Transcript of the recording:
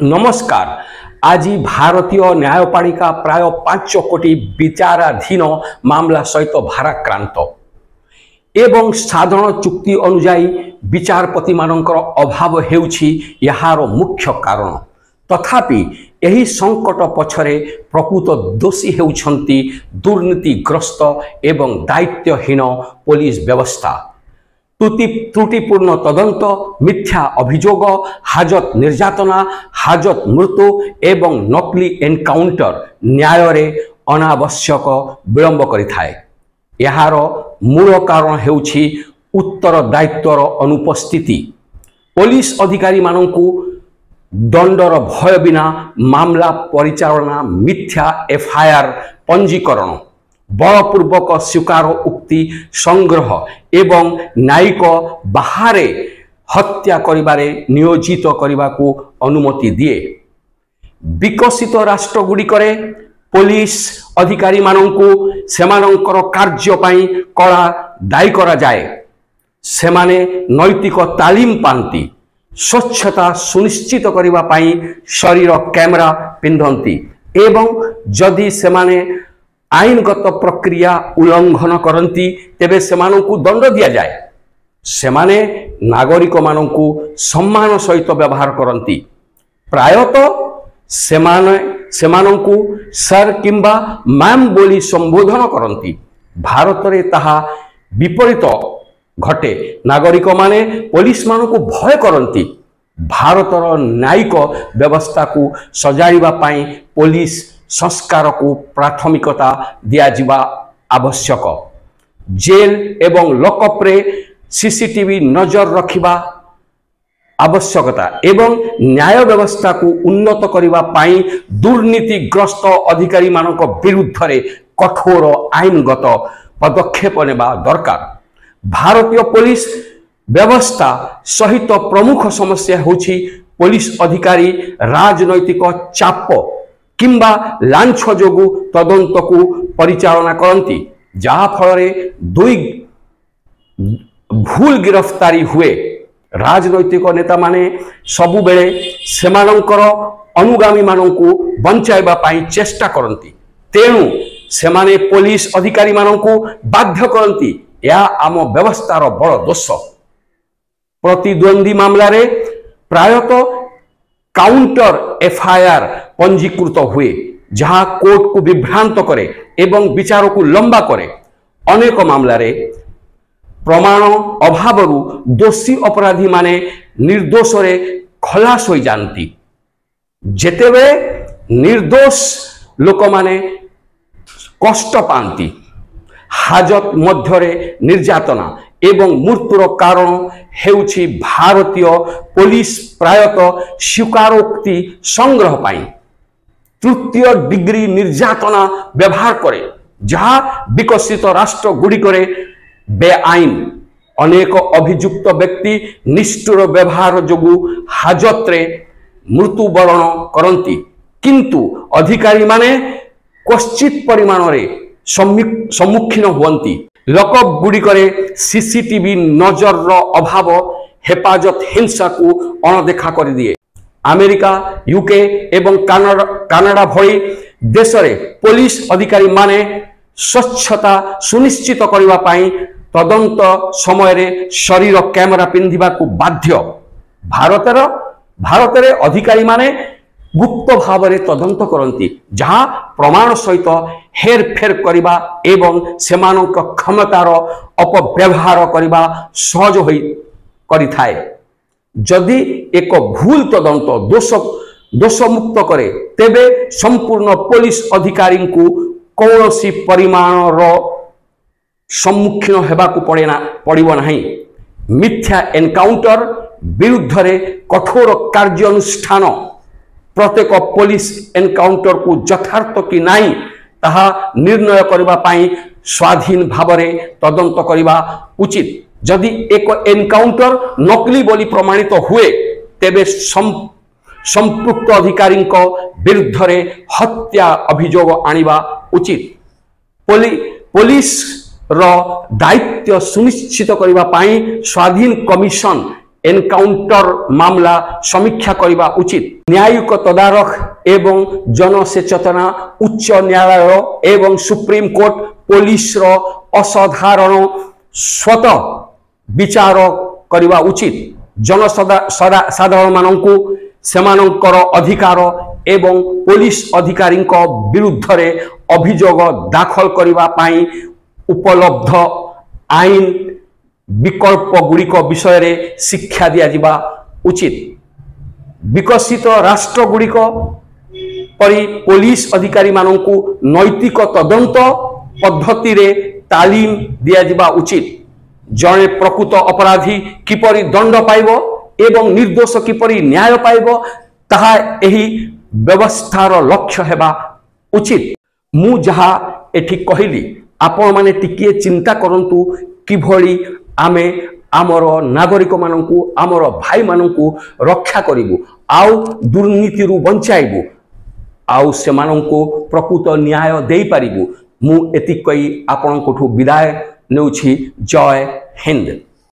नमस्कार। आज भारतीय न्यायपालिका प्राय 5 कोटी विचाराधीन मामला सहित भाराक्रांत एवं साधारण चुक्ति अनुजाई विचारपति मानकर अभाव हेउछि यार मुख्य कारण। तथापि यही संकट पछरे प्रकृत दोषी हेउछंती दुर्नीतिग्रस्त एवं दायित्वहीन पुलिस व्यवस्था। त्रुटिपूर्ण तदंत, मिथ्या अभियोग, हाजत निर्यातना, हाजत मृत्यु एवं नकली एनकाउंटर न्याय रे अनावश्यक विलंब करिथाए। यार मूल कारण हेउछि उत्तरदायित्वर अनुपस्थिति। पुलिस अधिकारी मानंकु दंडर भय बिना मामला परिचालना, मिथ्या एफआईआर पंजीकरण, बलपूर्वक स्वीकार उक्ति संग्रह एवं न्यायिक बाहरे हत्या करिबारे नियोजित करबाकू अनुमति दिए। विकसित राष्ट्र गुड़िकरे पुलिस अधिकारी मानंकु सेमानंकर कार्य पई कड़ा दायी करा जाए। सेमाने नैतिक तालीम पांती, स्वच्छता सुनिश्चित करिबा पई शरीर कैमरा पिंधंती एवं जदि सेमाने आईनगत प्रक्रिया उल्लंघन करती तेबे सेमानंकु दंड दिया जाए। सेमाने नागरिक मानंकु सम्मान सहित व्यवहार करती। प्रायतः सेमानंकु सर किंबा मैम बोली संबोधन करती। भारत रे ताहा विपरीत घटे। नागरिक माने पुलिस मानंकु भय करती। भारतर न्यायिक व्यवस्था को सजाइबा पई पुलिस संस्कार को प्राथमिकता दिया जिबा आवश्यक। जेल एवं लॉकअप रे सीसीटीवी नजर रखिबा आवश्यकता एवं न्याय व्यवस्था को उन्नत करिबा पई दुर्नीतिग्रस्त अधिकारी मानक विरुद्ध रे कठोर आईनगत पदक्षेप नेबा दरकार। भारतीय पुलिस व्यवस्था सहित प्रमुख समस्या होछि पुलिस अधिकारी राजनैतिक चाप किंबा लांछ जोगु तदंत को परिचालना करती, जहा फल दुई भूल गिरफ्तारी हुए। राजनैतिक नेता माने सबु बेले सेमानंकर अनुगामी मानंकु बंचाइबा पाई चेष्टा करती। तेणु सेमाने पुलिस अधिकारी मानंकु बाध्य करती। या आम व्यवस्थार बड़ दोष। प्रतिद्वंदी मामला रे प्रायतः काउंटर एफआईआर पंजीकृत हुए, जहां कोर्ट को विभ्रांत करे एवं विचार को लंबा करे। अनेक मामला रे प्रमाण अभावरु दोषी अपराधी माने निर्दोष रे खलास हो जानती। जेतेबे निर्दोष लोक माने कष्ट पांती, हाजत मध्यरे निर्यातना एवं मृत्युर कारण हेउछि भारतीय पुलिस प्रायतः स्वीकारोक्ति संग्रह पाई तृतीय डिग्री निर्यातना व्यवहार करे, जहा विकसित राष्ट्र गुड़िकरे बेआईन। अनेक अभियुक्त व्यक्ति निष्ठुर व्यवहार जोगु हाजत रे मृत्युवरण करती, किंतु अधिकारी माने क्वचित परिमाण रे सम्मुखीन हुअंती। लॉकअप गुड़िकरे सीसीटीवी नजर अभाव हेफाजत हिंसा को अणदेखा कर दिए। अमेरिका, यूके एवं कनाडा भली देश रे पुलिस अधिकारी माने स्वच्छता सुनिश्चित करबा पई तदंत समय रे शरीर कैमरा पिंधिबा को बाध्य। भारत रे अधिकारी माने गुप्त भाव रे तदंत करती, जहां प्रमाण सहित हेरफेर करिबा एवं सेमानक क्षमतार अपव्यवहार करिबा सहज होई करिथाए। जदि एक भूल तदंत दोष मुक्त करे तेबे संपूर्ण पुलिस अधिकारी को कौनसी परिमाणर सम्मुखीन हेबाकू पड़िबो नहीं। मिथ्या एनकाउंटर विरुद्ध रे कठोर कार्यानुष्ठान, प्रत्येक पुलिस एनकाउंटर को यथार्थ कि नहीं ताहा निर्णय करबा पाई स्वाधीन भावरे तदंत करबा उचित। जदि एक एनकाउंटर नकली बोली प्रमाणित हुए तेबे संपुक्त अधिकारी विरुद्ध रे हत्या अभियोग आनिबा उचित। पुलिस रो दायित्व सुनिश्चित करबा पाई स्वाधीन कमिशन एनकाउंटर मामला समीक्षा करने उचित। न्यायिक तदारख एवं जनसचेतना उच्च न्यायालय एवं सुप्रीम कोर्ट पुलिस असाधारण स्वत विचार करने उचित। जनसाधारण मानू सेमानंकर अधिकार एवं पुलिस अधिकारी विरुद्ध रे अभियोग दाखल करने उपलब्ध आईन विकल्प गुड़िक विषय रे शिक्षा दिया उचित। विकसित राष्ट्र गुड़िक परी पुलिस अधिकारी मानू नैतिक तदंत पद्धति रे तालीम दिया उचित। जड़े प्रकृत अपराधी किपरि दंड पाइब एवं निर्दोष किपरि न्याय पाइब ताहा एही व्यवस्थार लक्ष्य हेबा उचित। मु जहा एठी कहली आपण माने टिकिए चिंता करंतु किभଳି आमे आमर नागरिक मानकू आमर भाई मानकू रक्षा करिवु आउ दुर्नीति रु बंचाइबु आउ से मानकू प्रकृत न्याय देई पारिबु। मु एति कई आपण कोठू विदाय नेउछि। जय हिंद।